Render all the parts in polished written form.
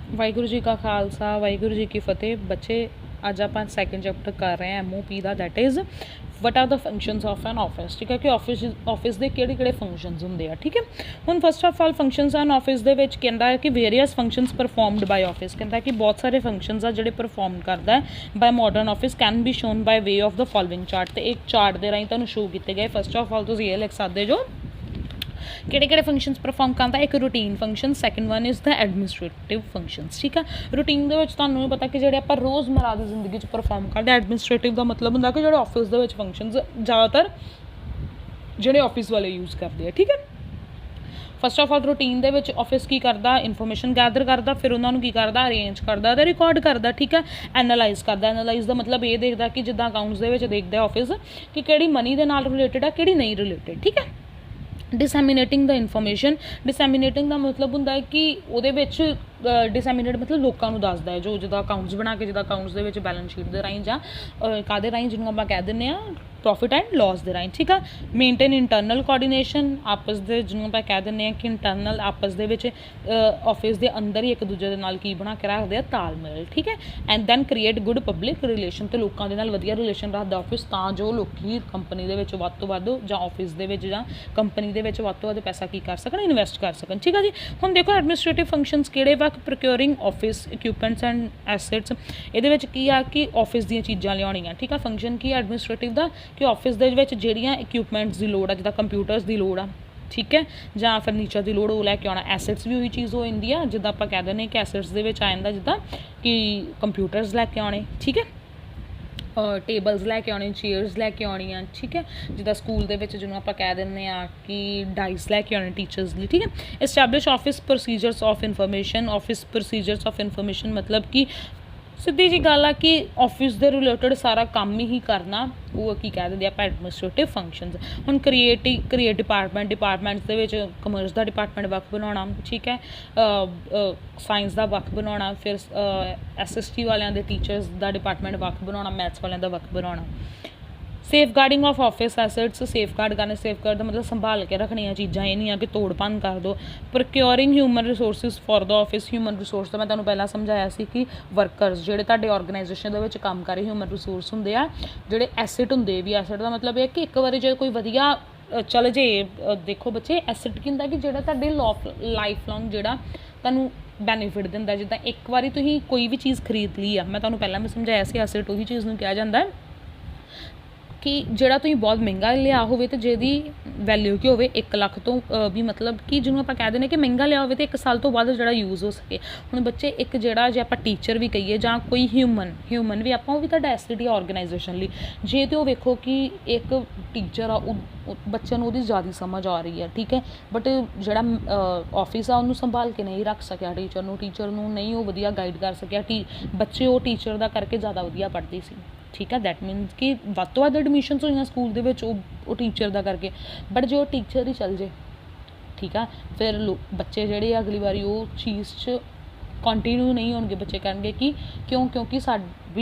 ਵਾਹਿਗੁਰੂ ਜੀ ਕਾ ਖਾਲਸਾ ਵਾਹਿਗੁਰੂ ਜੀ ਕੀ ਫਤਿਹ। ਬੱਚੇ ਅੱਜ ਆਪਾਂ ਸੈਕਿੰਡ ਚੈਪਟਰ ਕਰ ਰਹੇ ਹਾਂ MOP the, that is what are the functions of an office. ਠੀਕ ਹੈ ਕਿ ਆਫਿਸ ਦੇ ਕਿਹੜੇ ਫੰਕਸ਼ਨਸ ਹੁੰਦੇ ਆ। ਠੀਕ ਹੈ, ਹੁਣ first of all functions an office ਦੇ ਵਿੱਚ ਕਹਿੰਦਾ ਹੈ ਕਿ various functions performed by office. ਕਹਿੰਦਾ ਕਿ ਬਹੁਤ ਸਾਰੇ ਫੰਕਸ਼ਨਸ ਆ ਜਿਹੜੇ ਪਰਫੋਰਮ ਕਰਦਾ by modern office can be shown by way of the following chart. ਤੇ ਇੱਕ ਚਾਰਟ ਦੇ ਰਾਹੀਂ ਤੁਹਾਨੂੰ ਸ਼ੋ ਕੀਤੇ ਗਏ। ਫਸਟ ਆਫ ਆਲ ਤੁਸੀਂ ਇਹ ਲਿਖ ਸਕਦੇ ਜੋ ਕਿਹੜੇ ਫੰਕਸ਼ਨਸ ਪਰਫੋਰਮ ਕਰਦਾ। ਇੱਕ routine function, second one is the administrative functions. ਠੀਕ ਹੈ, ਰੂਟੀਨ ਦੇ ਵਿੱਚ ਤੁਹਾਨੂੰ ਵੀ ਪਤਾ ਕਿ ਜਿਹੜੇ ਆਪਾਂ ਰੋਜ਼ਮਰਾ ਦੀ ਜ਼ਿੰਦਗੀ 'ਚ ਪਰਫੋਰਮ ਕਰਦੇ। ਐਡਮਿਨਿਸਟ੍ਰੇਟਿਵ ਦਾ ਮਤਲਬ ਹੁੰਦਾ ਕਿ ਜਿਹੜੇ ਆਫਿਸ ਦੇ ਵਿੱਚ ਫੰਕਸ਼ਨਸ ਜ਼ਿਆਦਾਤਰ ਜਿਹੜੇ ਆਫਿਸ ਵਾਲੇ ਯੂਜ਼ ਕਰਦੇ ਆ। ਠੀਕ ਹੈ, ਫਸਟ ਆਫ ਆਲ ਰੂਟੀਨ ਦੇ ਵਿੱਚ ਆਫਿਸ ਕੀ ਕਰਦਾ, ਇਨਫੋਰਮੇਸ਼ਨ ਗੈਦਰ ਕਰਦਾ, ਫਿਰ ਉਹਨਾਂ ਨੂੰ ਕੀ ਕਰਦਾ, ਅਰੇਂਜ ਕਰਦਾ ਅਤੇ ਰਿਕਾਰਡ ਕਰਦਾ। ਠੀਕ ਹੈ, ਐਨਾਲਾਈਜ਼ ਕਰਦਾ। ਐਨਾਲਾਈਜ਼ ਦਾ ਮਤਲਬ ਇਹ ਦੇਖਦਾ ਕਿ ਜਿੱਦਾਂ ਅਕਾਊਂਟਸ ਦੇ ਵਿੱਚ ਦੇਖਦਾ ਆਫਿਸ ਕਿ ਕਿਹੜੀ ਮਨੀ ਦੇ ਨਾਲ ਰਿਲੇਟਡ ਆ, ਕਿਹੜੀ ਨਹੀਂ ਰਿਲੇਟਡ। ਠੀਕ ਹੈ, ਡਿਸੈਮੀਨੇਟਿੰਗ ਦਾ ਇਨਫੋਰਮੇਸ਼ਨ। ਡਿਸੈਮੀਨੇਟਿੰਗ ਦਾ ਮਤਲਬ ਹੁੰਦਾ ਹੈ ਕਿ ਉਹਦੇ ਵਿੱਚ ਡਿਸੈਮੀਨੇਟ ਮਤਲਬ ਲੋਕਾਂ ਨੂੰ ਦੱਸਦਾ ਹੈ, ਜੋ ਜਿੱਦਾਂ ਅਕਾਊਂਟਸ ਬਣਾ ਕੇ, ਜਿੱਦਾਂ ਅਕਾਊਂਟਸ ਦੇ ਵਿੱਚ ਬੈਲੈਂਸ ਸ਼ੀਟ ਦੇ ਰਾਹੀਂ ਜਾਂ ਕਾਹਦੇ ਰਾਹੀਂ, ਜਿਹਨੂੰ ਆਪਾਂ ਕਹਿ ਦਿੰਦੇ ਹਾਂ ਪ੍ਰੋਫਿਟ ਐਂਡ ਲੋਸ ਦੇ ਰਾਹੀਂ। ਠੀਕ ਆ, ਮੇਨਟੇਨ ਇੰਟਰਨਲ ਕੋਆਰਡੀਨੇਸ਼ਨ, ਆਪਸ ਦੇ ਜਿਹਨੂੰ ਆਪਾਂ ਕਹਿ ਦਿੰਦੇ ਹਾਂ ਕਿ ਇੰਟਰਨਲ ਆਪਸ ਦੇ ਵਿੱਚ ਆਫਿਸ ਦੇ ਅੰਦਰ ਹੀ ਇੱਕ ਦੂਜੇ ਦੇ ਨਾਲ ਕੀ ਬਣਾ ਕੇ ਰੱਖਦੇ ਆ, ਤਾਲਮੇਲ। ਠੀਕ ਹੈ, and then create good public relation. ਤੇ ਲੋਕਾਂ ਦੇ ਨਾਲ ਵਧੀਆ ਰਿਲੇਸ਼ਨ ਰੱਖਦਾ ਆਫਿਸ, ਤਾਂ ਜੋ ਲੋਕੀ ਕੰਪਨੀ ਦੇ ਵਿੱਚ ਵੱਧ ਤੋਂ ਵੱਧ ਜਾਂ ਆਫਿਸ ਦੇ ਵਿੱਚ ਜਾਂ ਕੰਪਨੀ ਦੇ ਵਿੱਚ ਵੱਧ ਤੋਂ ਵੱਧ ਪੈਸਾ ਕੀ ਕਰ ਸਕਣ, ਇਨਵੈਸਟ ਕਰ ਸਕਣ। ਠੀਕ ਆ ਜੀ, ਹੁਣ ਦੇਖੋ ਐਡਮਿਨਿਸਟ੍ਰੇਟਿਵ ਫੰਕਸ਼ਨਸ ਕਿਹੜੇ ਵਾ। ਪ੍ਰੋਕਿਊਰਿੰਗ ਆਫਿਸ ਇਕੁਇਪਮੈਂਟਸ ਐਂਡ ਐਸੈਟਸ। ਇਹਦੇ ਵਿੱਚ ਕੀ ਆ ਕਿ ਆਫਿਸ ਦੀਆਂ ਚੀਜ਼ਾਂ ਲਿਆਉਣੀਆਂ। ਠੀਕ ਆ, ਫੰਕਸ਼ਨ ਕੀ ਐਡਮਿਨਿਸਟ੍ਰੇਟਿਵ ਦਾ ਕਿ ਆਫਿਸ ਦੇ ਵਿੱਚ ਜਿਹੜੀਆਂ ਇਕੁਇਪਮੈਂਟਸ ਦੀ ਲੋੜ ਆ, ਜਿੱਦਾਂ ਕੰਪਿਊਟਰਸ ਦੀ ਲੋੜ ਆ, ਠੀਕ ਹੈ, ਜਾਂ ਫਰਨੀਚਰ ਦੀ ਲੋੜ, ਉਹ ਲੈ ਕੇ ਆਉਣਾ। ਐਸੈਟਸ ਵੀ ਉਹੀ ਚੀਜ਼ ਹੋ ਜਾਂਦੀ ਆ, ਜਿੱਦਾਂ ਆਪਾਂ ਕਹਿ ਦਿੰਦੇ ਕਿ ਐਸੈਟਸ ਦੇ ਵਿੱਚ ਆ ਜਾਂਦਾ ਜਿੱਦਾਂ ਕਿ ਕੰਪਿਊਟਰਸ ਲੈ ਕੇ ਆਉਣੇ। ਠੀਕ ਹੈ, ਟੇਬਲਸ ਲੈ ਕੇ ਆਉਣੇ, ਚੇਅਰਸ ਲੈ ਕੇ ਆਉਣੀਆਂ। ਠੀਕ ਹੈ, ਜਿੱਦਾਂ ਸਕੂਲ ਦੇ ਵਿੱਚ ਜਿਹਨੂੰ ਆਪਾਂ ਕਹਿ ਦਿੰਦੇ ਹਾਂ ਕਿ ਡਾਈਸ ਲੈ ਕੇ ਆਉਣੇ ਟੀਚਰਸ ਲਈ। ਠੀਕ ਹੈ, establish office procedures of information. Office procedures of information ਮਤਲਬ ਕਿ ਸਿੱਧੀ ਜੀ ਗੱਲ ਆ ਕਿ ਆਫਿਸ ਦੇ ਰਿਲੇਟਡ ਸਾਰਾ ਕੰਮ ਹੀ ਕਰਨਾ, ਉਹ ਕੀ ਕਹਿ ਦਿੰਦੇ ਆਪਾਂ ਐਡਮਿਨਿਸਟ੍ਰੇਟਿਵ ਫੰਕਸ਼ਨਸ। ਹੁਣ ਕ੍ਰੀਏਟ ਡਿਪਾਰਟਮੈਂਟਸ ਦੇ ਵਿੱਚ ਕਮਰਸ ਦਾ ਡਿਪਾਰਟਮੈਂਟ ਵੱਖ ਬਣਾਉਣਾ। ਠੀਕ ਹੈ, ਸਾਇੰਸ ਦਾ ਵੱਖ ਬਣਾਉਣਾ, ਫਿਰ SST ਵਾਲਿਆਂ ਦੇ ਟੀਚਰਸ ਦਾ ਡਿਪਾਰਟਮੈਂਟ ਵੱਖ ਬਣਾਉਣਾ, ਮੈਥਸ ਵਾਲਿਆਂ ਦਾ ਵੱਖ ਬਣਾਉਣਾ। ਸੇਫਗਾਰਡਿੰਗ ਆਫ ਆਫਿਸ ਐਸੈਟਸ। ਸੇਫਗਾਰਡ ਕਰਨੇ, ਸੇਫਗਾਰਡ ਦਾ ਮਤਲਬ ਸੰਭਾਲ ਕੇ ਰੱਖਣੀਆਂ ਚੀਜ਼ਾਂ, ਇਹ ਨਹੀਂ ਆ ਕਿ ਤੋੜ ਭੰਨ ਕਰ ਦਿਓ। Procuring human resources for the office. Human resource ਤਾਂ ਮੈਂ ਤੁਹਾਨੂੰ ਪਹਿਲਾਂ ਸਮਝਾਇਆ ਸੀ ਕਿ ਵਰਕਰਸ ਜਿਹੜੇ ਤੁਹਾਡੇ ਆਰਗੇਨਾਈਜੇਸ਼ਨ ਦੇ ਵਿੱਚ ਕੰਮ ਕਰ ਰਹੇ ਹਿਊਮਨ ਰਿਸੋਰਸ ਹੁੰਦੇ ਆ। ਜਿਹੜੇ ਐਸੈਟ ਹੁੰਦੇ ਵੀ, ਐਸੈਟ ਦਾ ਮਤਲਬ ਇਹ ਕਿ ਇੱਕ ਵਾਰੀ ਜੇ ਕੋਈ ਵਧੀਆ ਚੱਲ ਜੇ, ਦੇਖੋ ਬੱਚੇ ਐਸੈਟ ਕੀ ਹੁੰਦਾ ਕਿ ਜਿਹੜਾ ਤੁਹਾਡੇ ਲਾਈਫ ਲੌਂਗ ਜਿਹੜਾ ਤੁਹਾਨੂੰ ਬੈਨੀਫਿਟ ਦਿੰਦਾ। ਜਿੱਦਾਂ ਇੱਕ ਵਾਰੀ ਤੁਸੀਂ ਕੋਈ ਵੀ ਚੀਜ਼ ਖਰੀਦ ਲਈ ਆ, ਮੈਂ ਤੁਹਾਨੂੰ ਪਹਿਲਾਂ ਵੀ ਸਮਝਾਇਆ ਸੀ ਐਸੈਟ ਉਹੀ ਚੀਜ਼ ਨੂੰ ਕਿਹਾ ਜਾਂਦਾ ਹੈ ਕਿ ਜਿਹੜਾ ਤੁਸੀਂ ਬਹੁਤ ਮਹਿੰਗਾ ਲਿਆ ਹੋਵੇ ਅਤੇ ਜਿਹਦੀ ਵੈਲਿਊ ਕੀ ਹੋਵੇ 1 ਲੱਖ ਤੋਂ ਵੀ, ਮਤਲਬ ਕਿ ਜਿਹਨੂੰ ਆਪਾਂ ਕਹਿ ਦਿੰਦੇ ਕਿ ਮਹਿੰਗਾ ਲਿਆ ਹੋਵੇ ਅਤੇ 1 ਸਾਲ ਤੋਂ ਬਾਅਦ ਜਿਹੜਾ ਯੂਜ਼ ਹੋ ਸਕੇ। ਹੁਣ ਬੱਚੇ ਇੱਕ ਜਿਹੜਾ ਜੇ ਆਪਾਂ ਟੀਚਰ ਵੀ ਕਹੀਏ ਜਾਂ ਕੋਈ ਹਿਊਮਨ ਵੀ ਆਪਾਂ, ਉਹ ਵੀ ਤੁਹਾਡਾ ਐਸੈਟ ਹੀ ਆਰਗੇਨਾਈਜੇਸ਼ਨ ਲਈ। ਜੇ ਤਾਂ ਉਹ ਵੇਖੋ ਕਿ ਇੱਕ ਟੀਚਰ ਆ, ਉਹ ਬੱਚਿਆਂ ਨੂੰ ਉਹਦੀ ਜ਼ਿਆਦਾ ਸਮਝ ਆ ਰਹੀ ਹੈ। ਠੀਕ ਹੈ, ਬਟ ਜਿਹੜਾ ਆਫਿਸ ਆ ਉਹਨੂੰ ਸੰਭਾਲ ਕੇ ਨਹੀਂ ਰੱਖ ਸਕਿਆ ਟੀਚਰ ਨੂੰ ਨਹੀਂ ਉਹ ਵਧੀਆ ਗਾਈਡ ਕਰ ਸਕਿਆ। ਬੱਚੇ ਉਹ ਟੀਚਰ ਦਾ ਕਰਕੇ ਜ਼ਿਆਦਾ ਵਧੀਆ ਪੜ੍ਹਦੇ ਸੀ। ਠੀਕ ਹੈ, ਦੈਟ ਮੀਨਸ ਕਿ ਵੱਧ ਤੋਂ ਵੱਧ ਐਡਮਿਸ਼ਨਸ ਹੋਈਆਂ ਸਕੂਲ ਦੇ ਵਿੱਚ ਉਹ ਟੀਚਰ ਦਾ ਕਰਕੇ। ਬਟ ਜੇ ਉਹ ਟੀਚਰ ਹੀ ਚੱਲ ਜੇ, ਠੀਕ ਆ, ਫਿਰ ਬੱਚੇ ਜਿਹੜੇ ਆ ਅਗਲੀ ਵਾਰੀ ਉਹ ਚੀਜ਼ 'ਚ ਕੰਟੀਨਿਊ ਨਹੀਂ ਹੋਣਗੇ। ਬੱਚੇ ਕਹਿਣਗੇ ਕਿ ਕਿਉਂਕਿ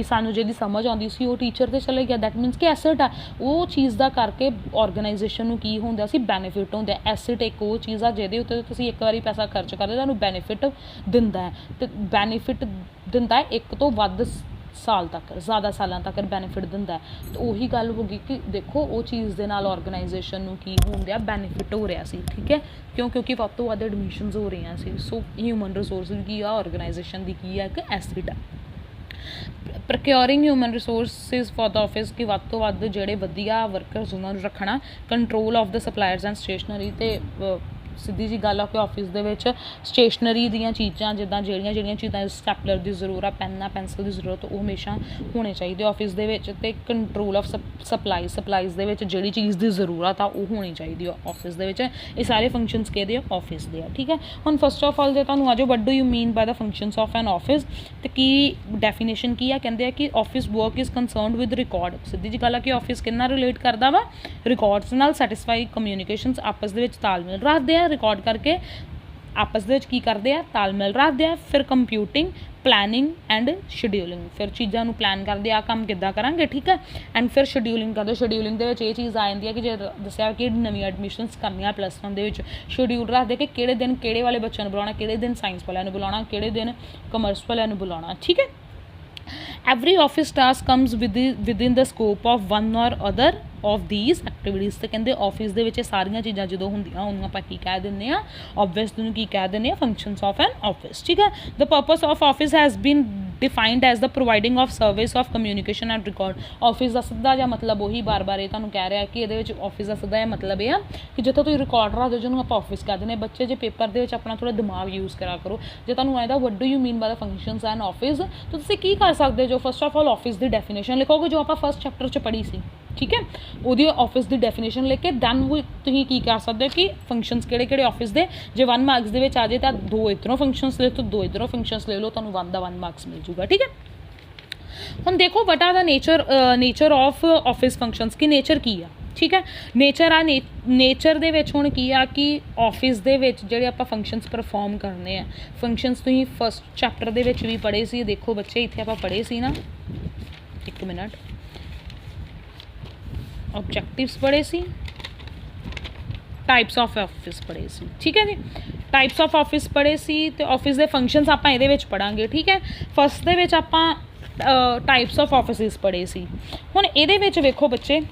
ਸਾਨੂੰ ਜਿਹਦੀ ਸਮਝ ਆਉਂਦੀ ਸੀ ਉਹ ਟੀਚਰ 'ਤੇ ਚਲੇ ਗਿਆ। ਦੈਟ ਮੀਨਸ ਕਿ ਐਸੈਟ ਆ, ਉਹ ਚੀਜ਼ ਦਾ ਕਰਕੇ ਆਰਗੇਨਾਈਜੇਸ਼ਨ ਨੂੰ ਕੀ ਹੁੰਦਾ ਸੀ, ਬੈਨੀਫਿਟ ਹੁੰਦਾ। ਐਸੈਟ ਇੱਕ ਉਹ ਚੀਜ਼ ਆ ਜਿਹਦੇ ਉੱਤੇ ਤੁਸੀਂ ਇੱਕ ਵਾਰੀ ਪੈਸਾ ਖਰਚ ਕਰਦੇ ਤੁਹਾਨੂੰ ਬੈਨੀਫਿਟ ਦਿੰਦਾ ਹੈ, ਅਤੇ ਬੈਨੀਫਿਟ ਦਿੰਦਾ ਹੈ 1 ਤੋਂ ਵੱਧ ਸਾਲ ਤੱਕ, ਜ਼ਿਆਦਾ ਸਾਲਾਂ ਤੱਕ ਬੈਨੀਫਿਟ ਦਿੰਦਾ। ਤਾਂ ਉਹੀ ਗੱਲ ਹੋ ਗਈ ਕਿ ਦੇਖੋ ਉਹ ਚੀਜ਼ ਦੇ ਨਾਲ ਆਰਗੇਨਾਈਜੇਸ਼ਨ ਨੂੰ ਕੀ ਹੁੰਦਾ, ਬੈਨੀਫਿਟ ਹੋ ਰਿਹਾ ਸੀ। ਠੀਕ ਹੈ, ਕਿਉਂਕਿ ਵੱਧ ਤੋਂ ਵੱਧ ਐਡਮਿਸ਼ਨਸ ਹੋ ਰਹੀਆਂ ਸੀ। ਸੋ ਹਿਊਮਨ ਰਿਸੋਰਸ ਕੀ ਆ, ਆਰਗੇਨਾਈਜੇਸ਼ਨ ਦੀ ਕੀ ਆ, ਇੱਕ ਐਸੈਟ ਆ। Procuring human resources for the office ਕਿ ਵੱਧ ਤੋਂ ਵੱਧ ਜਿਹੜੇ ਵਧੀਆ ਵਰਕਰਸ ਉਹਨਾਂ ਨੂੰ ਰੱਖਣਾ। Control of the suppliers and stationery. ਅਤੇ ਸਿੱਧੀ ਜੀ ਗੱਲ ਆ ਕਿ ਆਫਿਸ ਦੇ ਵਿੱਚ ਸਟੇਸ਼ਨਰੀ ਦੀਆਂ ਚੀਜ਼ਾਂ, ਜਿੱਦਾਂ ਜਿਹੜੀਆਂ ਚੀਜ਼ਾਂ ਸਟੈਪਲਰ ਦੀ ਜ਼ਰੂਰਤ ਆ, ਪੈਨ ਪੈਨਸਿਲ ਦੀ ਜ਼ਰੂਰਤ, ਉਹ ਹਮੇਸ਼ਾ ਹੋਣੇ ਚਾਹੀਦੇ ਆਫਿਸ ਦੇ ਵਿੱਚ। ਅਤੇ ਕੰਟਰੋਲ ਆਫ ਸਪਲਾਈਜ਼ ਦੇ ਵਿੱਚ ਜਿਹੜੀ ਚੀਜ਼ ਦੀ ਜ਼ਰੂਰਤ ਆ ਉਹ ਹੋਣੀ ਚਾਹੀਦੀ ਆ ਆਫਿਸ ਦੇ ਵਿੱਚ। ਇਹ ਸਾਰੇ ਫੰਕਸ਼ਨਸ ਕਿਹਦੇ ਆ, ਆਫਿਸ ਦੇ ਆ। ਠੀਕ ਹੈ, ਹੁਣ ਫਸਟ ਆਫ ਆਲ ਜੇ ਤੁਹਾਨੂੰ ਆ ਜਾਓ what do you mean by the functions of an office, ਅਤੇ ਕੀ ਡੈਫੀਨੇਸ਼ਨ ਕੀ ਆ। ਕਹਿੰਦੇ ਆ ਕਿ office work is concerned with record. ਸਿੱਧੀ ਜੀ ਗੱਲ ਆ ਕਿ ਆਫਿਸ ਕਿੰਨਾ ਰਿਲੇਟ ਕਰਦਾ ਵਾ, ਰਿਕਾਰਡਸ ਨਾਲ। ਸੈਟਿਸਫਾਈ ਕਮਿਊਨੀਕੇਸ਼ਨਸ, ਆਪਸ ਦੇ ਵਿੱਚ ਤਾਲਮੇਲ ਰੱਖਦੇ ਆ ਰਿਕਾਰਡ ਕਰਕੇ आपस ਦੇ ਵਿੱਚ ਕੀ ਕਰਦੇ ਆ, ਤਾਲਮੇਲ ਰੱਖਦੇ ਆ। ਫਿਰ ਕੰਪਿਊਟਿੰਗ, ਪਲੈਨਿੰਗ ਐਂਡ ਸ਼ਡਿਊਲਿੰਗ, ਫਿਰ ਚੀਜ਼ਾਂ ਨੂੰ ਪਲਾਨ ਕਰਦੇ ਆ, ਕੰਮ ਕਿੱਦਾਂ ਕਰਾਂਗੇ, ਠੀਕ ਹੈ। ਐਂਡ ਫਿਰ ਸ਼ਡਿਊਲਿੰਗ ਕਰਦੇ, ਸ਼ਡਿਊਲਿੰਗ ਦੇ ਵਿੱਚ ਇਹ ਚੀਜ਼ ਆ ਜਾਂਦੀ ਹੈ ਕਿ ਜੇ ਦੱਸਿਆ ਕਿ ਨਵੀਆਂ ਐਡਮਿਸ਼ਨਸ ਕਰਨੀਆਂ +1 ਦੇ ਵਿੱਚ, ਸ਼ਡਿਊਲ ਰੱਖਦੇ ਕਿ ਕਿਹੜੇ ਦਿਨ ਕਿਹੜੇ ਵਾਲੇ ਬੱਚਿਆਂ ਨੂੰ ਬੁਲਾਉਣਾ, ਕਿਹੜੇ ਦਿਨ ਸਾਇੰਸ ਵਾਲਿਆਂ ਨੂੰ ਬੁਲਾਉਣਾ, ਕਿਹੜੇ ਦਿਨ ਕਮਰਸ ਵਾਲਿਆਂ ਨੂੰ ਬੁਲਾਉਣਾ, ਠੀਕ ਹੈ। every office task comes within the scope of one or other of these activities। ਤੇ ਕਹਿੰਦੇ ਆਫਿਸ ਦੇ ਵਿੱਚ ਇਹ ਸਾਰੀਆਂ ਚੀਜ਼ਾਂ ਜਦੋਂ ਹੁੰਦੀਆਂ ਉਹਨੂੰ ਆਪਾਂ ਕੀ ਕਹਿ ਦਿੰਦੇ ਆ, ਆਬਵੀਅਸਲੀ ਨੂੰ ਕੀ ਕਹਿ ਦਿੰਦੇ ਆ, ਫੰਕਸ਼ਨਸ ਆਫ ਐਨ ਆਫਿਸ, ਠੀਕ ਹੈ। The purpose of office has been defined as the providing of service of communication and record. Office का सीधा जिहा मतलब उही बार बार ये तुहानूं कह रहा कि ये ऑफिस का सीधा मतलब ये कि जिथे तुसीं रिकॉर्ड रखते हो जिन्होंने आप ऑफिस कह दें। बच्चे जो पेपर के अपना थोड़ा दिमाग यूज़ करा करो। जो तुहानूं आएगा what do you mean by the functions and office, तो तुसीं की कर सकते जो फर्स्ट ऑफ ऑल ऑफिस की डेफिनेशन लिखोगे जो आप फर्स्ट चैप्टर च पढ़ी सी, ठीक है। वो ऑफिस की डेफिनेशन लिख के दैन वो तुसीं की कर सकते हो कि फंक्शनस किहड़े ऑफिस के, जो 1 मार्क्स के आ जाए तो 2 इधरों फंक्शनस ले तो 2 इधरों फंक्शनस ले लो, तुहानूं 1 का 1 मार्क्स मिल जूगा, ठीक है। हम देखो what are the nature of office functions की नेचर की आ, ठीक है। नेचर आ नेचर दे विच हुण की आ कि ऑफिस दे विच जिहड़े आपां फंक्शनस परफॉर्म करने आ, फंक्शनस तुसीं फस्ट चैप्टर दे विच भी पढ़े सी। देखो बच्चे इत्थे आपां पढ़े सी ना, एक मिनट, ऑब्जेक्टिव्स पढ़े सी, टाइप्स ऑफ ऑफिस पढ़े सी, ठीक है जी। टाइप्स ऑफ ऑफिस पढ़े सी तो ऑफिस के फंक्शनस आपां इहदे विच पढ़ांगे, ठीक है। फस्ट दे विच आपां टाइप्स ऑफ ऑफिस पढ़े सी। हुण इहदे विच वेखो बच्चे,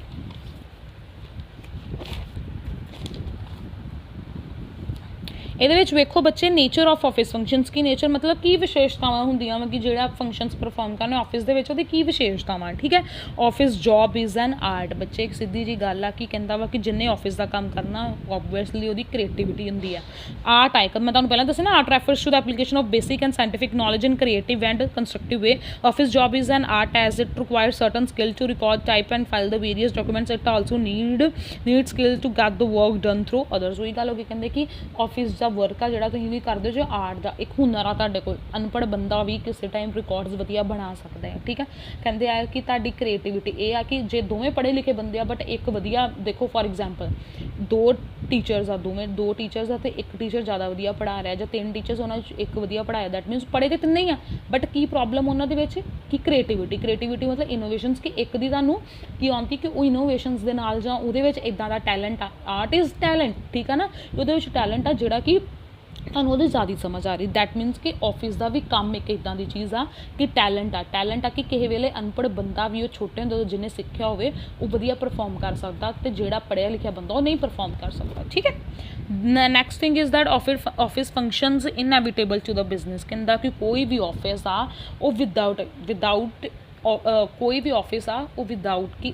ਇਹਦੇ ਵਿੱਚ ਵੇਖੋ ਬੱਚੇ nature of office functions Ki nature ਮਤਲਬ ਕੀ ਵਿਸ਼ੇਸ਼ਤਾਵਾਂ ਹੁੰਦੀਆਂ ਵਾ ਕਿ ਜਿਹੜਾ ਫੰਕਸ਼ਨਸ ਪਰਫਾਰਮ ਕਰਨੇ ਆਫਿਸ ਦੇ ਵਿੱਚ ਉਹਦੀ ਕੀ ਵਿਸ਼ੇਸ਼ਤਾਵਾਂ, ਠੀਕ ਹੈ। Office job is an art. ਬੱਚੇ ਇੱਕ ਸਿੱਧੀ ਜੀ ਗੱਲ ਆ ਕਿ ਕਹਿੰਦਾ ਵਾ ਕਿ ਜਿੰਨੇ ਆਫਿਸ ਦਾ ਕੰਮ ਕਰਨਾ ਓਬਵੀਅਸਲੀ ਉਹਦੀ ਕ੍ਰੀਏਟੀਵਿਟੀ ਹੁੰਦੀ ਆ, ਆਰਟ ਆਈਕਨ। ਮੈਂ ਤੁਹਾਨੂੰ ਪਹਿਲਾਂ ਦੱਸਿਆ ਨਾ, art refers to the application of basic and scientific knowledge in creative and constructive way. Office job is an art as it requires certain skill to record, type and file the various documents. It also need skill to get the work done through others. ਉਹੀ ਗੱਲ ਹੋ ਗਈ, ਕਹਿੰਦੇ ਕਿ office ਦਾ work ਆ ਜਿਹੜਾ ਤੁਸੀਂ ਵੀ ਕਰਦੇ ਹੋ, ਜੋ ਆਰਟ ਦਾ ਇੱਕ ਹੁਨਰ ਆ ਤੁਹਾਡੇ ਕੋਲ, ਅਨਪੜ੍ਹ ਬੰਦਾ ਵੀ ਕਿਸੇ ਟਾਈਮ ਰਿਕਾਰਡਸ ਵਧੀਆ ਬਣਾ ਸਕਦਾ ਹੈ, ਠੀਕ ਹੈ। ਕਹਿੰਦੇ ਆ ਕਿ ਤੁਹਾਡੀ ਕ੍ਰੀਏਟੀਵਿਟੀ ਇਹ ਆ ਕਿ ਜੇ ਦੋਵੇਂ ਪੜ੍ਹੇ ਲਿਖੇ ਬੰਦੇ ਆ ਬਟ ਇੱਕ ਵਧੀਆ, ਦੇਖੋ ਫੋਰ ਐਗਜ਼ਾਮਪਲ 2 ਟੀਚਰਸ ਆ, ਦੋਵੇਂ 2 ਟੀਚਰਸ ਆ ਅਤੇ ਇੱਕ ਟੀਚਰ ਜ਼ਿਆਦਾ ਵਧੀਆ ਪੜ੍ਹਾ ਰਿਹਾ ਜਾਂ 3 ਟੀਚਰਸ ਉਹਨਾਂ ਵਿੱਚ ਇੱਕ ਵਧੀਆ ਪੜ੍ਹਾਇਆ, ਦੈਟ ਮੀਨਸ ਪੜ੍ਹੇ ਤੇ ਤਿੰਨੇ ਹੀ ਆ ਬਟ ਕੀ ਪ੍ਰੋਬਲਮ ਉਹਨਾਂ ਦੇ ਵਿੱਚ ਕਿ ਕ੍ਰੀਏਟੀਵਿਟੀ ਮਤਲਬ ਇਨੋਵੇਸ਼ਨਸ, ਕਿ ਇੱਕ ਦੀ ਤੁਹਾਨੂੰ ਕੀ ਆਉਂਦੀ ਕਿ ਉਹ ਇਨੋਵੇਸ਼ਨਸ ਦੇ ਨਾਲ ਜਾਂ ਉਹਦੇ ਵਿੱਚ ਇੱਦਾਂ ਦਾ ਟੈਲੈਂਟ ਆ, ਆਰਟ ਇਜ਼ ਟੈਲੈਂਟ, ਠੀਕ ਆ ਨਾ, ਉਹਦੇ ਵਿੱਚ ਟੈਲੈਂਟ ਆ ਜਿਹੜਾ ਕਿ ਤੁਹਾਨੂੰ ਉਹਦੀ ਜ਼ਿਆਦਾ ਸਮਝ ਆ ਰਹੀ। ਦੈਟ ਮੀਨਸ ਕਿ ਆਫਿਸ ਦਾ ਵੀ ਕੰਮ ਇੱਕ ਇੱਦਾਂ ਦੀ ਚੀਜ਼ ਆ ਕਿ ਟੈਲੈਂਟ ਆ ਕਿ ਕਿਸੇ ਵੇਲੇ ਅਨਪੜ੍ਹ ਬੰਦਾ ਵੀ ਉਹ ਛੋਟੇ ਹੁੰਦੇ ਤੋਂ ਜਿਹਨੇ ਸਿੱਖਿਆ ਹੋਵੇ ਉਹ ਵਧੀਆ ਪਰਫਾਰਮ ਕਰ ਸਕਦਾ ਅਤੇ ਜਿਹੜਾ ਪੜ੍ਹਿਆ ਲਿਖਿਆ ਬੰਦਾ ਉਹ ਨਹੀਂ ਪਰਫਾਰਮ ਕਰ ਸਕਦਾ, ਠੀਕ ਹੈ। Next thing is that office functions inevitable to the business. ਕਹਿੰਦਾ ਕਿ ਕੋਈ ਵੀ ਆਫਿਸ ਆ ਉਹ ਵਿਦਾਊਟ कोई भी ऑफिस आ वो विदाउट की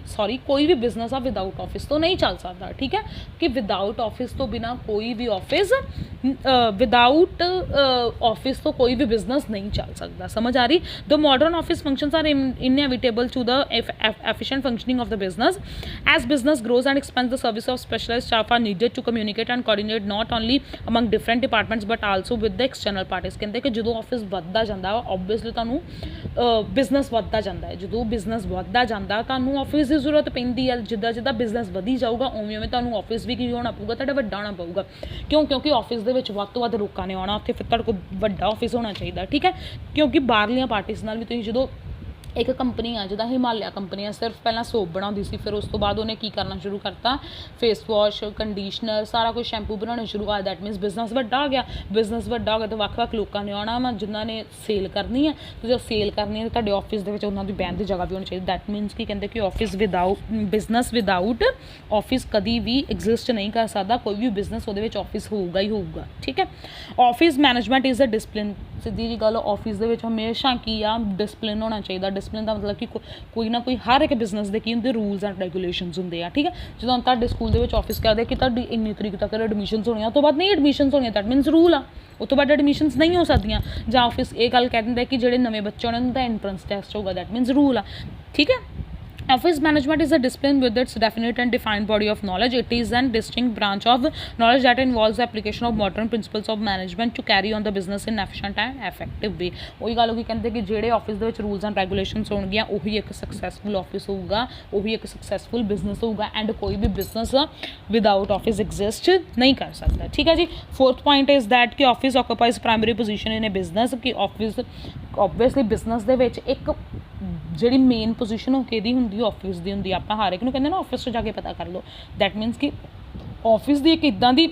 कोई भी बिजनेस आ विदाउट ऑफिस तो नहीं चल सकता, ठीक है। कि विदाउट ऑफिस तो बिना कोई भी ऑफिस विदाउट ऑफिस तो कोई भी बिजनेस नहीं चल सकता, समझ आ रही। The modern office functions are inevitable to the efficient functioning of the business. As business grows and expands, the service of specialized staff are needed to communicate and coordinate not only among different departments but also with the external parties। ਕਹਿੰਦੇ ਕਿ ਜਦੋਂ office ਵੱਧਦਾ ਜਾਂਦਾ ਵਾ obviously ਤੁਹਾਨੂੰ business ਵੱਧਦਾ ਜਾਂਦਾ ਹੈ। ਜਦੋਂ ਬਿਜ਼ਨਸ ਵੱਧਦਾ ਜਾਂਦਾ ਤੁਹਾਨੂੰ ਆਫਿਸ ਦੀ ਜ਼ਰੂਰਤ ਪੈਂਦੀ ਹੈ। ਜਿੱਦਾਂ ਬਿਜ਼ਨਸ ਵਧੀ ਜਾਊਗਾ ਉਵੇਂ ਤੁਹਾਨੂੰ ਆਫਿਸ ਵੀ ਕੀ ਹੋਣਾ ਪਊਗਾ, ਤੁਹਾਡਾ ਵੱਡਾ ਹੋਣਾ ਪਊਗਾ। ਕਿਉਂਕਿ ਆਫਿਸ ਦੇ ਵਿੱਚ ਵੱਧ ਤੋਂ ਵੱਧ ਲੋਕਾਂ ਨੇ ਆਉਣਾ, ਉੱਥੇ ਫਿਰ ਤੁਹਾਡੇ ਕੋਲ ਵੱਡਾ ਆਫਿਸ ਹੋਣਾ ਚਾਹੀਦਾ, ਠੀਕ ਹੈ। ਕਿਉਂਕਿ ਬਾਹਰਲੀਆਂ ਪਾਰਟੀਜ਼ ਨਾਲ ਵੀ ਤੁਸੀਂ ਜਦੋਂ ਇੱਕ ਕੰਪਨੀ ਆ ਜਿੱਦਾਂ ਹਿਮਾਲਿਆ ਕੰਪਨੀ ਆ, ਸਿਰਫ ਪਹਿਲਾਂ ਸੋਪ ਬਣਾਉਂਦੀ ਸੀ, ਫਿਰ ਉਸ ਤੋਂ ਬਾਅਦ ਉਹਨੇ ਕੀ ਕਰਨਾ ਸ਼ੁਰੂ ਕਰਤਾ, ਫੇਸ ਵਾਸ਼, ਕੰਡੀਸ਼ਨਰ, ਸਾਰਾ ਕੁਝ ਸ਼ੈਂਪੂ ਬਣਾਉਣੇ ਸ਼ੁਰੂ ਕਰ। ਦੈਟ ਮੀਨਸ ਬਿਜ਼ਨਸ ਵੱਡਾ ਹੋ ਗਿਆ। ਬਿਜ਼ਨਸ ਵੱਡਾ ਹੋ ਗਿਆ ਤਾਂ ਵੱਖ-ਵੱਖ ਲੋਕਾਂ ਨੇ ਆਉਣਾ ਵਾ ਜਿਨ੍ਹਾਂ ਨੇ ਸੇਲ ਕਰਨੀ ਹੈ। ਤੇ ਜਦੋਂ ਸੇਲ ਕਰਨੀ ਹੈ ਤੁਹਾਡੇ ਆਫਿਸ ਦੇ ਵਿੱਚ ਉਹਨਾਂ ਦੀ ਬਹਿਣ ਦੀ ਜਗ੍ਹਾ ਵੀ ਹੋਣੀ ਚਾਹੀਦੀ। ਦੈਟ ਮੀਨਸ ਕੀ ਕਹਿੰਦੇ ਕਿ ਆਫਿਸ ਬਿਜ਼ਨਸ ਵਿਦਾਊਟ ਆਫਿਸ ਕਦੀ ਵੀ ਐਗਜ਼ਿਸਟ ਨਹੀਂ ਕਰ ਸਕਦਾ। ਕੋਈ ਵੀ ਬਿਜ਼ਨਸ ਉਹਦੇ ਵਿੱਚ ਆਫਿਸ ਹੋਊਗਾ ਹੀ ਹੋਊਗਾ, ਠੀਕ ਹੈ। Office management is a discipline. ਸਿੱਧੀ ਜੀ ਗੱਲ, ਆਫਿਸ ਦੇ ਵਿੱਚ ਹਮੇਸ਼ਾ ਕੀ ਆ, ਡਿਸਪਲਿਨ ਹੋਣਾ ਚਾਹੀਦਾ। ਡਿਸਪਲਿਨ ਦਾ ਮਤਲਬ ਕਿ ਕੋਈ ਨਾ ਕੋਈ ਹਰ ਇੱਕ ਬਿਜ਼ਨਸ ਦੇ ਕੀ ਹੁੰਦੇ, ਰੂਲਸ ਐਂਡ ਰੈਗੂਲੇਸ਼ਨਸ ਹੁੰਦੇ ਆ, ਠੀਕ ਹੈ। ਜਦੋਂ ਤੁਹਾਡੇ ਸਕੂਲ ਦੇ ਵਿੱਚ ਆਫਿਸ ਕਰਦੇ ਕਿ ਤੁਹਾਡੀ ਇੰਨੀ ਤਰੀਕ ਤੱਕ ਐਡਮਿਸ਼ਨਸ ਹੋਣੀਆਂ, ਉਸ ਤੋਂ ਬਾਅਦ ਨਹੀਂ ਐਡਮਿਸ਼ਨਸ ਹੋਣੀਆਂ, ਦੈਟ ਮੀਨਸ ਰੂਲ ਆ, ਉਸ ਤੋਂ ਬਾਅਦ ਐਡਮਿਸ਼ਨਸ ਨਹੀਂ ਹੋ ਸਕਦੀਆਂ। ਜਾਂ ਆਫਿਸ ਇਹ ਗੱਲ ਕਹਿ ਦਿੰਦਾ ਕਿ ਜਿਹੜੇ ਨਵੇਂ ਬੱਚੇ ਹੋਣੇ ਉਹਨਾਂ ਦਾ ਐਂਟਰੈਂਸ ਟੈਸਟ ਹੋਊਗਾ, ਦੈਟ ਮੀਨਸ ਰੂਲ ਆ, ਠੀਕ ਹੈ। Office management is a discipline with its definite and defined body of knowledge. It is a distinct branch of knowledge that involves the application of modern principles of management to carry on the business in efficient and effective way. ਉਹੀ ਗੱਲ ਹੋ ਗਈ, ਕਹਿੰਦੇ ਕਿ ਜਿਹੜੇ office ਦੇ ਵਿੱਚ rules and regulations ਹੋਣਗੀਆਂ ਉਹੀ ਇੱਕ ਸਕਸੈਸਫੁਲ ਆਫਿਸ ਹੋਊਗਾ, ਉਹੀ ਇੱਕ ਸਕਸੈਸਫੁਲ ਬਿਜ਼ਨਸ ਹੋਊਗਾ ਐਂਡ ਕੋਈ ਵੀ ਬਿਜ਼ਨਸ ਵਿਦਾਊਟ ਆਫਿਸ ਐਗਜ਼ਿਸਟ ਨਹੀਂ ਕਰ ਸਕਦਾ। ਠੀਕ ਹੈ ਜੀ। ਫੋਰਥ ਪੁਆਇੰਟ ਇਜ਼ ਦੈਟ ਕਿ ਆਫਿਸ ਆਕੂਪਾਈਜ਼ ਪ੍ਰਾਇਮਰੀ ਪੋਜੀਸ਼ਨ ਇਨ ਏ ਬਿਜ਼ਨਸ, ਕਿ ਆਫਿਸ ਓਬਵੀਅਸਲੀ ਬਿਜ਼ਨਸ ਦੇ ਵਿੱਚ ਇੱਕ ਜਿਹੜੀ ਮੇਨ ਪੋਜੀਸ਼ਨ ਉਹ ਕਿਹਦੀ ਹੁੰਦੀ, ਆਫਿਸ ਦੀ ਹੁੰਦੀ। ਆਪਾਂ ਹਰ ਇੱਕ ਨੂੰ ਕਹਿੰਦੇ ਨਾ ਆਫਿਸ 'ਚ ਜਾ ਕੇ ਪਤਾ ਕਰ ਲਓ। ਦੈਟ ਮੀਨਸ ਕਿ ਆਫਿਸ ਦੀ ਇੱਕ ਇੱਦਾਂ ਦੀ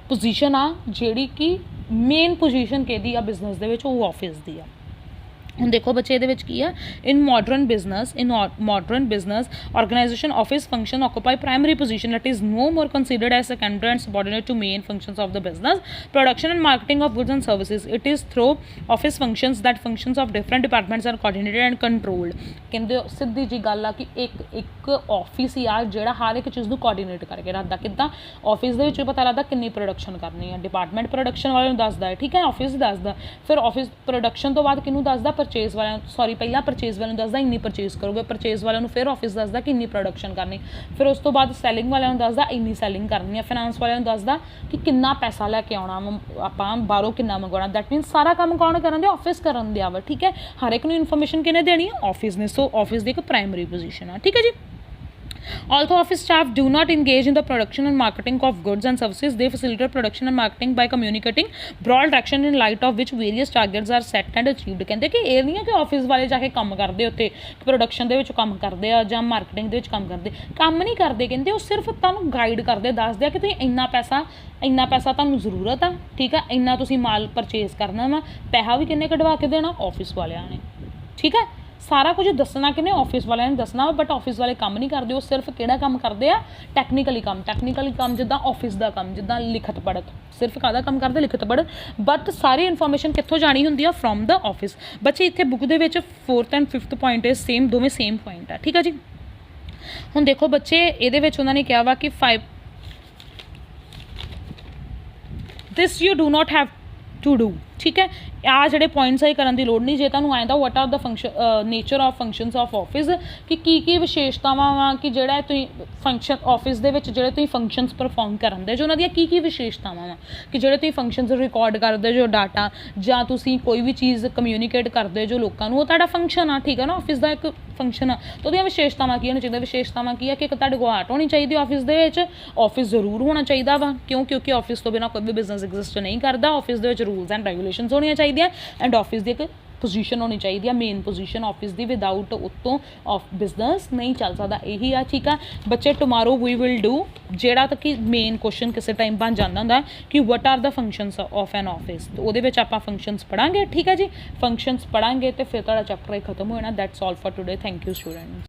ਪੋਜੀਸ਼ਨ ਆ ਜਿਹੜੀ ਕਿ ਮੇਨ ਪੋਜੀਸ਼ਨ ਕਿਹਦੀ ਆ ਬਿਜ਼ਨਸ ਦੇ ਵਿੱਚ, ਉਹ ਆਫਿਸ ਦੀ ਆ। ਹੁਣ ਦੇਖੋ ਬੱਚੇ ਇਹਦੇ ਵਿੱਚ ਕੀ ਆ, in modern business organisation office function occupy primary position it is no more considered as secondary and subordinate to main functions of the business. Production and marketing of goods and services, it is through office functions that functions of different departments are coordinated and controlled. ਕਹਿੰਦੇ ਸਿੱਧੀ ਜੀ ਗੱਲ ਆ ਕਿ ਇੱਕ office ਹੀ ਆ ਜਿਹੜਾ ਹਰ ਇੱਕ ਚੀਜ਼ ਨੂੰ ਕੋਆਰਡੀਨੇਟ ਕਰਕੇ ਰੱਖਦਾ। ਕਿੱਦਾਂ? ਆਫਿਸ ਦੇ ਵਿੱਚ ਵੀ ਪਤਾ ਲੱਗਦਾ ਕਿੰਨੀ ਪ੍ਰੋਡਕਸ਼ਨ ਕਰਨੀ ਹੈ, ਡਿਪਾਰਟਮੈਂਟ ਪ੍ਰੋਡਕਸ਼ਨ ਵਾਲੇ ਨੂੰ ਦੱਸਦਾ ਹੈ, ਠੀਕ ਹੈ, ਆਫਿਸ ਦੱਸਦਾ। ਫਿਰ ਆਫਿਸ ਪ੍ਰੋਡਕਸ਼ਨ ਤੋਂ ਬਾਅਦ ਕਿਹਨੂੰ ਦੱਸਦਾ? ਪਰਚੇਜ਼ ਵਾਲਿਆਂ ਪਹਿਲਾਂ ਪਰਚੇਜ਼ ਵਾਲਿਆਂ ਨੂੰ ਦੱਸਦਾ ਇੰਨੀ ਪਰਚੇਜ਼ ਕਰੋਗੇ, ਪਰਚੇਜ਼ ਵਾਲਿਆਂ ਨੂੰ ਫਿਰ ਆਫਿਸ ਦੱਸਦਾ ਕਿ ਇੰਨੀ ਪ੍ਰੋਡਕਸ਼ਨ ਕਰਨੀ, ਫਿਰ ਉਸ ਤੋਂ ਬਾਅਦ ਸੈਲਿੰਗ ਵਾਲਿਆਂ ਨੂੰ ਦੱਸਦਾ ਇੰਨੀ ਸੈਲਿੰਗ ਕਰਨੀ ਹੈ, ਫਾਈਨਾਂਸ ਵਾਲਿਆਂ ਨੂੰ ਦੱਸਦਾ ਕਿ ਕਿੰਨਾ ਪੈਸਾ ਲੈ ਕੇ ਆਉਣਾ, ਆਪਾਂ ਬਾਹਰੋਂ ਕਿੰਨਾ ਮੰਗਵਾਉਣਾ। ਦੈਟ ਮੀਨਸ ਸਾਰਾ ਕੰਮ ਕੌਣ ਕਰਨ ਦੇ? ਆਫਿਸ ਕਰਨ ਦਿਆ ਵਾ। ਠੀਕ ਹੈ, ਹਰ ਇੱਕ ਨੂੰ ਇਨਫੋਰਮੇਸ਼ਨ ਕਿਹਨੇ ਦੇਣੀ ਹੈ? ਆਫਿਸ ਨੇ। ਸੋ ਆਫਿਸ ਦੀ ਇੱਕ ਪ੍ਰਾਇਮਰੀ ਪੋਜੀਸ਼ਨ ਆ। ਠੀਕ ਹੈ ਜੀ। Although office staff do not engage in the production and marketing of goods and services, they facilitate production and marketing by communicating broad direction in light of which various targets are set and achieved. ਕਹਿੰਦੇ ਕਿ ਇਹ ਨਹੀਂ ਹੈ ਕਿ office ਵਾਲੇ ਜਾ ਕੇ ਕੰਮ ਕਰਦੇ ਉੱਥੇ ਪ੍ਰੋਡਕਸ਼ਨ ਦੇ ਵਿੱਚ ਕੰਮ ਕਰਦੇ ਆ ਜਾਂ ਮਾਰਕੀਟਿੰਗ ਦੇ ਵਿੱਚ ਕੰਮ ਨਹੀਂ ਕਰਦੇ। ਕਹਿੰਦੇ ਉਹ ਸਿਰਫ ਤੁਹਾਨੂੰ ਗਾਈਡ ਕਰਦੇ, ਦੱਸਦੇ ਆ ਕਿ ਤੁਸੀਂ ਇੰਨਾ ਪੈਸਾ ਤੁਹਾਨੂੰ ਜ਼ਰੂਰਤ ਆ, ਠੀਕ ਆ, ਇੰਨਾ ਤੁਸੀਂ ਮਾਲ ਪਰਚੇਜ਼ ਕਰਨਾ ਵਾ, ਪੈਸਾ ਵੀ ਕਿੰਨੇ ਕਢਵਾ ਕੇ ਦੇਣਾ? ਆਫਿਸ ਵਾਲਿਆਂ ਨੇ। ਠੀਕ ਹੈ, ਸਾਰਾ ਕੁਝ ਦੱਸਣਾ ਕਿਨੇ? ਆਫਿਸ ਵਾਲਿਆਂ ਨੇ ਦੱਸਣਾ ਵਾ। ਬਟ ਆਫਿਸ ਵਾਲੇ ਕੰਮ ਨਹੀਂ ਕਰਦੇ, ਉਹ ਸਿਰਫ ਕਿਹੜਾ ਕੰਮ ਕਰਦੇ ਆ? ਟੈਕਨੀਕਲੀ ਕੰਮ ਜਿੱਦਾਂ ਆਫਿਸ ਦਾ ਕੰਮ, ਜਿੱਦਾਂ ਲਿਖਤ ਪੜ੍ਹਤ, ਸਿਰਫ ਕਾਹਦਾ ਕੰਮ ਕਰਦੇ? ਲਿਖਤ ਪੜ੍ਹਤ। ਬਟ ਸਾਰੀ ਇਨਫੋਰਮੇਸ਼ਨ ਕਿੱਥੋਂ ਜਾਣੀ ਹੁੰਦੀ ਆ? From the office. ਬੱਚੇ ਇੱਥੇ ਬੁੱਕ ਦੇ ਵਿੱਚ 4th and 5th point is same, ਦੋਵੇਂ ਸੇਮ ਪੁਆਇੰਟ ਆ। ਠੀਕ ਆ ਜੀ। ਹੁਣ ਦੇਖੋ ਬੱਚੇ ਇਹਦੇ ਵਿੱਚ ਉਹਨਾਂ ਨੇ ਕਿਹਾ ਵਾ ਕਿ this you do not have to do। ਠੀਕ ਹੈ, ਆ ਜਿਹੜੇ ਪੁਆਇੰਟਸ ਹੈ ਕਰਨ ਦੀ ਲੋੜ ਨਹੀਂ। ਜੇ ਤੁਹਾਨੂੰ ਆਏ ਤਾਂ what are the nature of functions of office, ਕਿ ਕੀ ਵਿਸ਼ੇਸ਼ਤਾਵਾਂ ਵਾ, ਕਿ ਜਿਹੜਾ ਤੁਸੀਂ ਫੰਕਸ਼ਨ ਆਫਿਸ ਦੇ ਵਿੱਚ ਜਿਹੜੇ ਤੁਸੀਂ ਫੰਕਸ਼ਨਸ ਪਰਫੋਰਮ ਕਰਨ ਦੇ ਜੋ ਉਹਨਾਂ ਦੀਆਂ ਕੀ ਵਿਸ਼ੇਸ਼ਤਾਵਾਂ ਵਾ, ਕਿ ਜਿਹੜੇ ਤੁਸੀਂ ਫੰਕਸ਼ਨਸ ਰਿਕਾਰਡ ਕਰਦੇ ਜੋ ਡਾਟਾ, ਜਾਂ ਤੁਸੀਂ ਕੋਈ ਵੀ ਚੀਜ਼ ਕਮਿਊਨੀਕੇਟ ਕਰਦੇ ਜੋ ਲੋਕਾਂ ਨੂੰ, ਉਹ ਤੁਹਾਡਾ ਫੰਕਸ਼ਨ ਆ। ਠੀਕ ਹੈ ਨਾ, ਆਫਿਸ ਦਾ ਇੱਕ ਫੰਕਸ਼ਨ ਆ। ਤਾਂ ਉਹਦੀਆਂ ਵਿਸ਼ੇਸ਼ਤਾਵਾਂ ਕੀ ਹੋਣੀ ਚਾਹੀਦੀਆਂ? ਵਿਸ਼ੇਸ਼ਤਾਵਾਂ ਕੀ ਆ ਕਿ ਇੱਕ ਤੁਹਾਡੇ ਕੋਲ ਆਰਟ ਹੋਣੀ ਚਾਹੀਦੀ ਆਫਿਸ ਦੇ ਵਿੱਚ, ਆਫਿਸ ਜ਼ਰੂਰ ਹੋਣਾ ਚਾਹੀਦਾ ਵਾ। ਕਿਉਂਕਿ ਆਫਿਸ ਤੋਂ ਬਿਨਾਂ ਕੋਈ ਵੀ ਬਿਜ਼ਨਸ ਐਗਜ਼ਿਸਟ ਨਹੀਂ ਕਰਦਾ। ਆਫਿਸ ਦੇ ਵਿੱਚ ਰੂਲਸ ਐਂਡ ਰੈਗੂਲੇਸ਼ਨਸ ਹੋਣੀਆਂ ਚਾਹੀਦੀਆਂ ਐਂਡ ਆਫਿਸ ਦੀ ਇੱਕ ਪੋਜੀਸ਼ਨ ਹੋਣੀ ਚਾਹੀਦੀ ਆ, ਮੇਨ ਪੋਜੀਸ਼ਨ ਆਫਿਸ ਦੀ। ਵਿਦਾਊਟ ਉੱਤੋਂ ਬਿਜ਼ਨਸ ਨਹੀਂ ਚੱਲ ਸਕਦਾ। ਇਹੀ ਆ। ਠੀਕ ਆ ਬੱਚੇ, ਟੁਮਾਰੋ ਵੀ ਵਿਲ ਡੂ ਜਿਹੜਾ ਤੱਕ ਕਿ ਮੇਨ ਕੁਐਸਚਨ ਕਿਸੇ ਟਾਈਮ ਬਣ ਜਾਂਦਾ ਹੁੰਦਾ ਕਿ what are the functions of an office, ਉਹਦੇ ਵਿੱਚ ਆਪਾਂ ਫੰਕਸ਼ਨਸ ਪੜਾਂਗੇ। ਠੀਕ ਆ ਜੀ, ਫੰਕਸ਼ਨਸ ਪੜਾਂਗੇ ਤੇ ਫਿਰ ਤੁਹਾਡਾ ਚੈਪਟਰ ਖਤਮ ਹੋ ਜਾਣਾ। That's all for today. Thank you students.